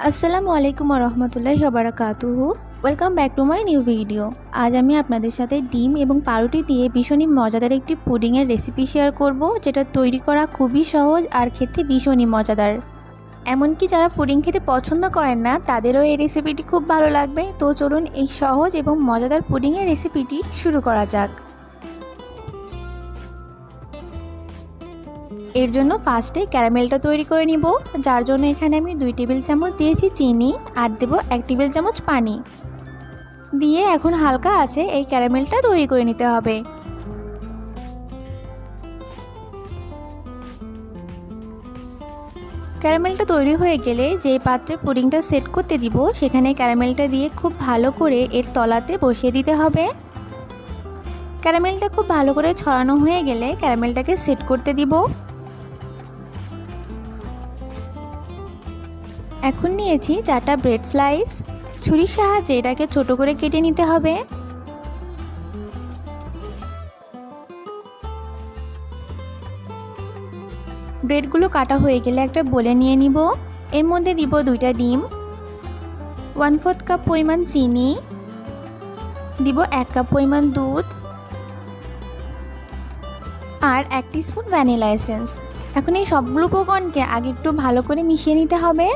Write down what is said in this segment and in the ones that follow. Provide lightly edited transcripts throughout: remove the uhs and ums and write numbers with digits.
আসসালামু আলাইকুম রহমতুল্লাহি ওয়া বারাকাতুহু। Welcome back to my new video. আজ আমি আপনাদের সাথে ডিম এবং পাউরুটি দিয়ে ভীষণই মজাদার একটি পুডিংয়ের রেসিপি শেয়ার করব, যেটা তৈরি করা খুবই সহজ আর খেতে ভীষণই মজাদার। এমনকি যারা পুডিং খেতে পছন্দ করেন না তাদেরও এই রেসিপিটি খুব ভালো লাগবে। তো চলুন এই সহজ এবং মজাদার পুডিংয়ের রেসিপিটি শুরু করা যাক। এর জন্য ফার্স্টে ক্যারামেলটা তৈরি করে নিব, যার জন্য এখানে আমি 2 টেবিল চামচ দিয়েছি চিনি আর দেব 1 টেবিল চামচ পানি দিয়ে এখন হালকা আছে এই ক্যারামেলটা তৈরি করে নিতে হবে। ক্যারামেলটা তৈরি হয়ে গেলে যে পাত্রে পুডিংটা সেট করতে দিব সেখানে ক্যারামেলটা দিয়ে খুব ভালো করে এর তলাতে বসিয়ে দিতে হবে। ক্যারামেলটা খুব ভালো করে ছড়ানো হয়ে গেলে ক্যারামেলটাকে সেট করতে দিব। এখন নিয়েছি 4টা ব্রেড স্লাইস, ছুরির সাহায্যে এটাকে ছোট করে কেটে নিতে হবে। ব্রেডগুলো কাটা হয়ে গেলে একটা বলে নিয়ে নিব। এর মধ্যে দিব 2টা ডিম, 1/4 কাপ পরিমাণ চিনি, দিব 1 কাপ পরিমাণ দুধ আর 1 টিস্পুন ভ্যানিলা এসেন্স। এখন এই সবগুলো উপকরণকে আগে একটু ভালো করে মিশিয়ে নিতে হবে।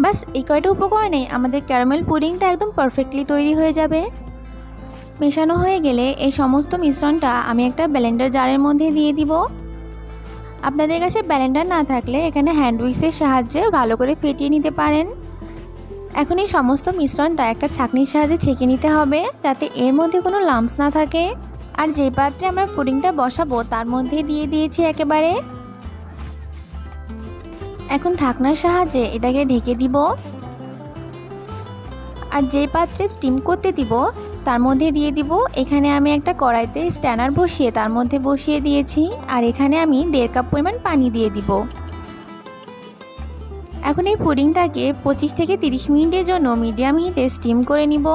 বাস এই কয়টা উপকরণে আমাদের ক্যারামেল পুডিংটা একদম পারফেক্টলি তৈরি হয়ে যাবে। মেশানো হয়ে গেলে এই সমস্ত মিশ্রণটা আমি একটা ব্লেন্ডার জারের মধ্যে দিয়ে দিব। আপনাদের কাছে ব্লেন্ডার না থাকলে এখানে হ্যান্ড উইক্সের সাহায্যে ভালো করে ফেটিয়ে নিতে পারেন। এখন এই সমস্ত মিশ্রণটা একটা ছাঁকনির সাহায্যে ছেঁকে নিতে হবে, যাতে এর মধ্যে কোনো লাম্পস না থাকে। আর যে পাত্রে আমরা পুডিংটা বসাবো তার মধ্যে দিয়ে দিয়েছি একেবারে। এখন ঢাকনার সাহায্যে এটাকে ঢেকে দিব। আর যে পাত্রে স্টিম করতে দিব তার মধ্যে দিয়ে দিব। এখানে আমি একটা কড়াইতে স্ট্যানার বসিয়ে তার মধ্যে বসিয়ে দিয়েছি আর এখানে আমি 1.5 কাপ পরিমাণ পানি দিয়ে দিব। এখন এই পুডিংটাকে 25 থেকে 30 মিনিটের জন্য মিডিয়াম হিটে স্টিম করে নিব।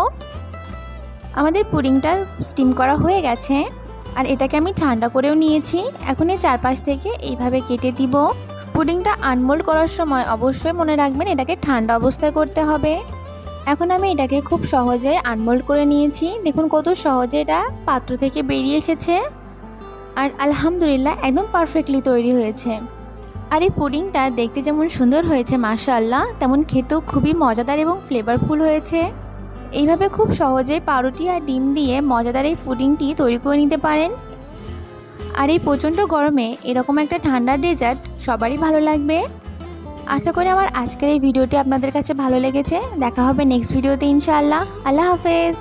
আমাদের পুডিংটা স্টিম করা হয়ে গেছে আর এটাকে আমি ঠান্ডা করেও নিয়েছি। এখন এই চারপাশ থেকে এইভাবে কেটে দিব। পুডিংটা আনমোল্ড করার সময় অবশ্যই মনে রাখবেন এটাকে ঠান্ডা অবস্থায় করতে হবে। এখন আমি এটাকে খুব সহজে আনমোল্ড করে নিয়েছি। দেখুন কত সহজে এটা পাত্র থেকে বেরিয়ে এসেছে আর আলহামদুলিল্লাহ একদম পারফেক্টলি তৈরি হয়েছে। আর এই পুডিংটা দেখতে যেমন সুন্দর হয়েছে মাশাআল্লাহ, তেমন খেতেও খুবই মজাদার এবং ফ্লেভারফুল হয়েছে। এইভাবে খুব সহজে পাউরুটি আর ডিম দিয়ে মজাদার এই পুডিংটি তৈরি করে নিতে পারেন। আর এই প্রচণ্ড গরমে এরকম একটা ঠান্ডা ডেজার্ট সবারই ভালো লাগবে। আশা করি আমার আজকের এই ভিডিওটি আপনাদের কাছে ভালো লেগেছে। দেখা হবে নেক্সট ভিডিওতে ইনশাআল্লাহ। আল্লাহ হাফেজ।